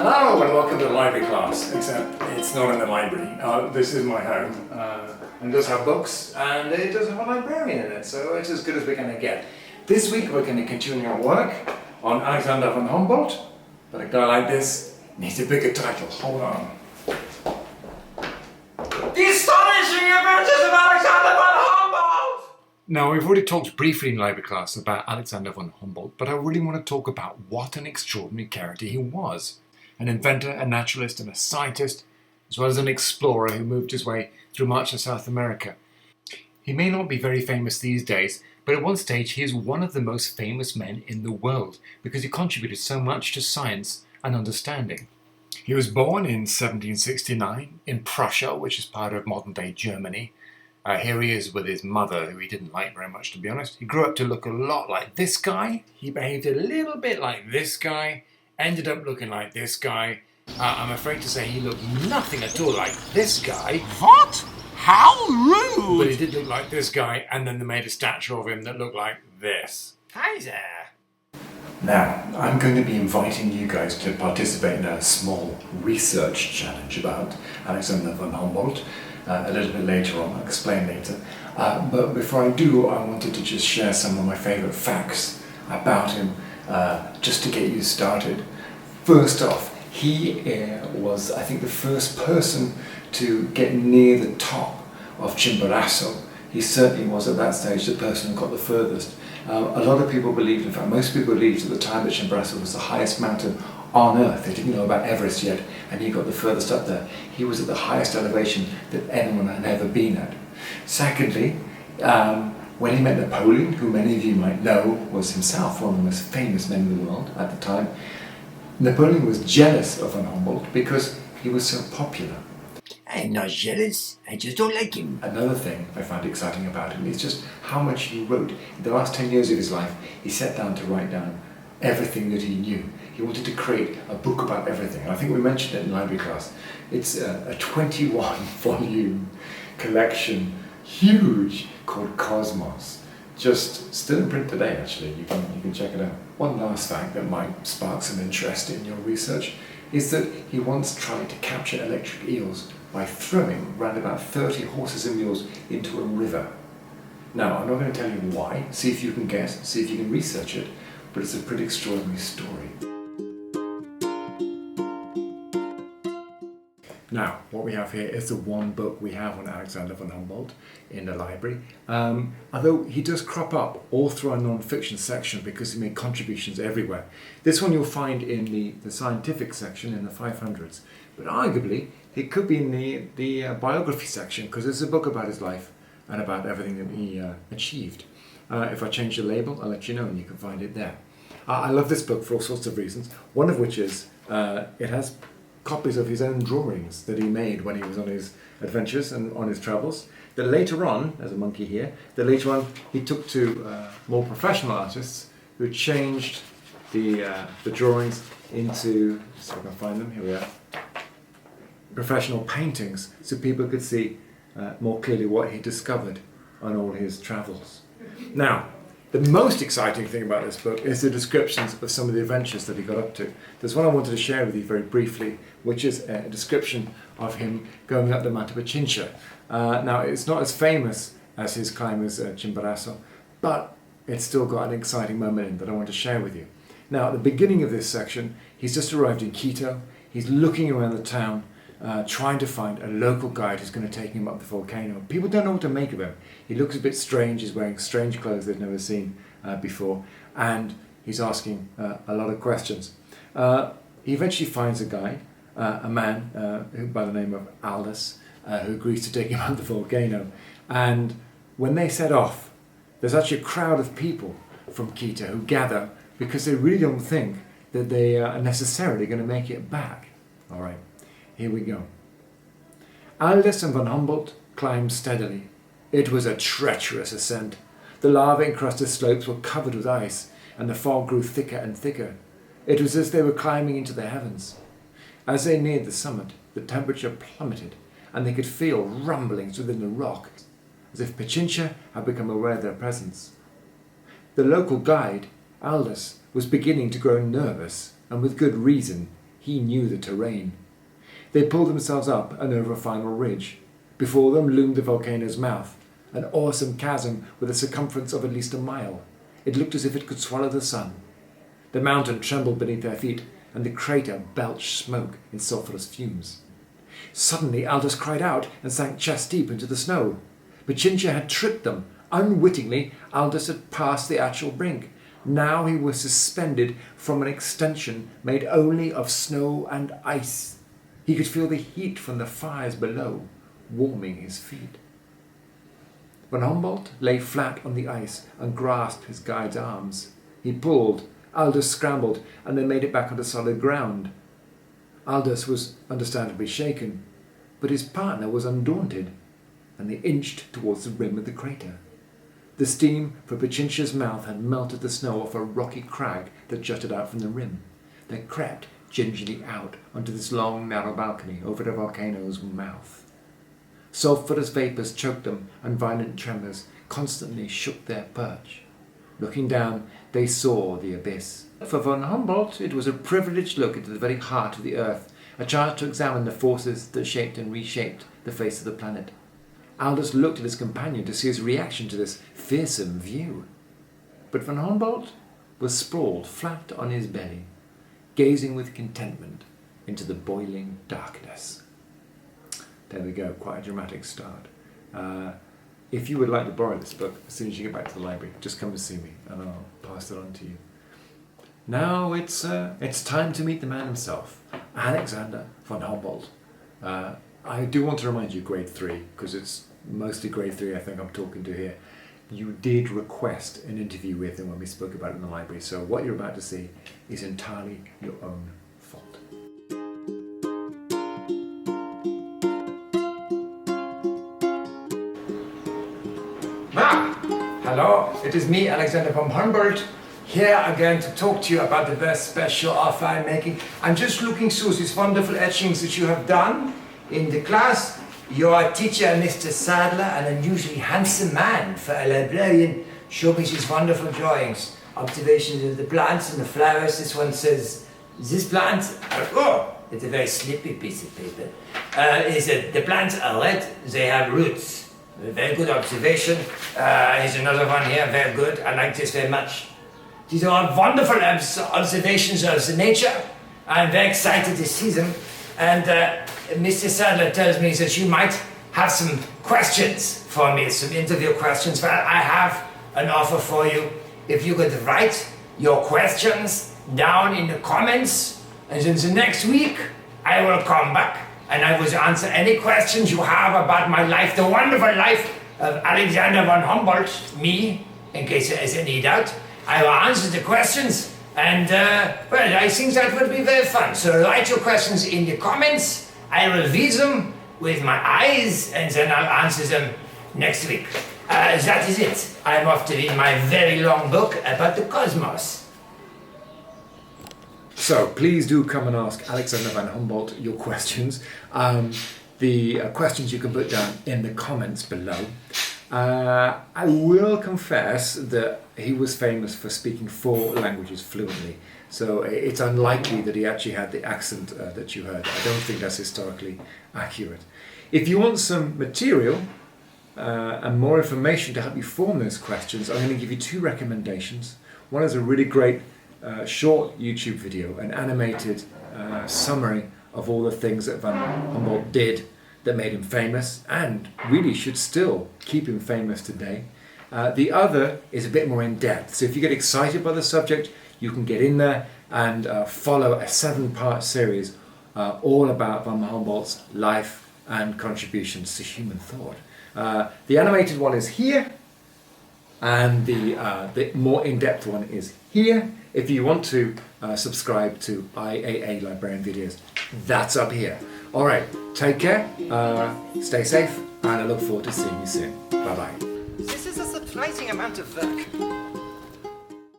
Hello and welcome to the library class, except it's not in the library. This is my home, and it does have books, and it does have a librarian in it, so it's as good as we're going to get. This week we're going to continue our work on Alexander Von Humboldt, but a guy like this needs a bigger title. Hold on. The Astonishing Adventures of Alexander Von Humboldt! Now, we've already talked briefly in library class about Alexander von Humboldt, but I really want to talk about what an extraordinary character he was. An inventor, a naturalist, and a scientist, as well as an explorer who moved his way through much of South America. He may not be very famous these days, but at one stage he is one of the most famous men in the world because he contributed so much to science and understanding. He was born in 1769 in Prussia, which is part of modern-day Germany. Here he is with his mother, who he didn't like very much, to be honest. He grew up to look a lot like this guy. He behaved a little bit like this guy. Ended up looking like this guy. I'm afraid to say he looked nothing at all like this guy. What? How rude! But he did look like this guy, and then they made a statue of him that looked like this. Hi there! Now, I'm going to be inviting you guys to participate in a small research challenge about Alexander von Humboldt. A little bit later on, I'll explain later. But before I do, I wanted to just share some of my favourite facts about him, just to get you started. First off, he was, I think, the first person to get near the top of Chimborazo. He certainly was at that stage the person who got the furthest. A lot of people believed, in fact most people believed at the time, that Chimborazo was the highest mountain on earth. They didn't know about Everest yet, and he got the furthest up there. He was at the highest elevation that anyone had ever been at. Secondly, when he met Napoleon, who many of you might know was himself one of the most famous men in the world at the time, Napoleon was jealous of Von Humboldt because he was so popular. I'm not jealous, I just don't like him. Another thing I find exciting about him is just how much he wrote. In the last 10 years of his life, he sat down to write down everything that he knew. He wanted to create a book about everything. And I think we mentioned it in library class. It's a 21-volume collection, huge, called Cosmos. Just still in print today, actually. You can check it out. One last fact that might spark some interest in your research is that he once tried to capture electric eels by throwing around about 30 horses and mules into a river. Now, I'm not going to tell you why. See if you can guess, see if you can research it, but it's a pretty extraordinary story. Now, what we have here is the one book we have on Alexander von Humboldt in the library. Although he does crop up all through our non-fiction section because he made contributions everywhere. This one you'll find in the scientific section in the 500s. But arguably, it could be in the biography section because it's a book about his life and about everything that he achieved. If I change the label, I'll let you know and you can find it there. I love this book for all sorts of reasons. One of which is it has copies of his own drawings that he made when he was on his adventures and on his travels. That later on, there's a monkey here, that later on he took to more professional artists who changed the drawings into, so I can find them, here we are, professional paintings so people could see more clearly what he discovered on all his travels. Now, the most exciting thing about this book is the descriptions of some of the adventures that he got up to. There's one I wanted to share with you very briefly, which is a description of him going up the Mount of Pichincha. Now, it's not as famous as his climb as Chimborazo, but it's still got an exciting moment in it that I want to share with you. Now, at the beginning of this section, he's just arrived in Quito. He's looking around the town, trying to find a local guide who's going to take him up the volcano. People don't know what to make of him. He looks a bit strange, he's wearing strange clothes they've never seen before, and he's asking a lot of questions. He eventually finds a guide, a man who by the name of Aldous, who agrees to take him up the volcano. And when they set off, there's actually a crowd of people from Quito who gather because they really don't think that they are necessarily going to make it back. All right. Here we go. Aldous and Von Humboldt climbed steadily. It was a treacherous ascent. The lava-encrusted slopes were covered with ice, and the fog grew thicker and thicker. It was as they were climbing into the heavens. As they neared the summit, the temperature plummeted, and they could feel rumblings within the rock, as if Pichincha had become aware of their presence. The local guide, Aldous, was beginning to grow nervous, and with good reason. He knew the terrain. They pulled themselves up and over a final ridge. Before them loomed the volcano's mouth, an awesome chasm with a circumference of at least a mile. It looked as if it could swallow the sun. The mountain trembled beneath their feet, and the crater belched smoke in sulphurous fumes. Suddenly Aldous cried out and sank chest deep into the snow. Pichincha had tricked them. Unwittingly, Aldous had passed the actual brink. Now he was suspended from an extension made only of snow and ice. He could feel the heat from the fires below, warming his feet. Von Humboldt lay flat on the ice and grasped his guide's arms. He pulled, Aldous scrambled, and they made it back onto solid ground. Aldous was understandably shaken, but his partner was undaunted, and they inched towards the rim of the crater. The steam from Pichincha's mouth had melted the snow off a rocky crag that jutted out from the rim. They crept gingerly out onto this long, narrow balcony over the volcano's mouth. Sulphurous vapours choked them, and violent tremors constantly shook their perch. Looking down, they saw the abyss. For von Humboldt, it was a privileged look into the very heart of the earth, a chance to examine the forces that shaped and reshaped the face of the planet. Aldous looked at his companion to see his reaction to this fearsome view. But von Humboldt was sprawled flat on his belly, gazing with contentment into the boiling darkness. There we go, quite a dramatic start. If you would like to borrow this book, as soon as you get back to the library, just come and see me and I'll pass it on to you. Now it's time to meet the man himself, Alexander von Humboldt. I do want to remind you, grade 3, because it's mostly grade 3 I think I'm talking to here. You did request an interview with him when we spoke about it in the library, so what you're about to see is entirely your own fault. Hello, it is me, Alexander von Humboldt, here again to talk to you about the very special offer I'm making. I'm just looking through these wonderful etchings that you have done in the class. Your teacher, Mr. Sadler, an unusually handsome man for a librarian, showed me these wonderful drawings, observations of the plants and the flowers. This one says, this plant, it's a very slippy piece of paper, is that the plants are red, they have roots. A very good observation. Here's another one here, very good. I like this very much. These are wonderful observations of the nature. I'm very excited to see them. And Mr. Sadler tells me that you might have some questions for me, some interview questions. Well, I have an offer for you. If you could write your questions down in the comments, and then the next week I will come back and I will answer any questions you have about my life, the wonderful life of Alexander von Humboldt, me, in case there is any doubt. I will answer the questions, and well, I think that would be very fun. So write your questions in the comments. I will read them with my eyes, and then I'll answer them next week. That is it. I'm off to read my very long book about the cosmos. So please do come and ask Alexander von Humboldt your questions. The questions you can put down in the comments below. I will confess that he was famous for speaking 4 languages fluently, so it's unlikely that he actually had the accent that you heard. I don't think that's historically accurate. If you want some material and more information to help you form those questions, I'm going to give you 2 recommendations. One is a really great short YouTube video, an animated summary of all the things that von Humboldt did that made him famous and really should still keep him famous today. The other is a bit more in depth, so if you get excited by the subject, you can get in there and follow a 7-part series all about von Humboldt's life and contributions to human thought. The animated one is here, and the more in-depth one is here. If you want to subscribe to IAA Librarian videos, that's up here. All right, take care, stay safe, and I look forward to seeing you soon. Bye-bye. This is a surprising amount of work.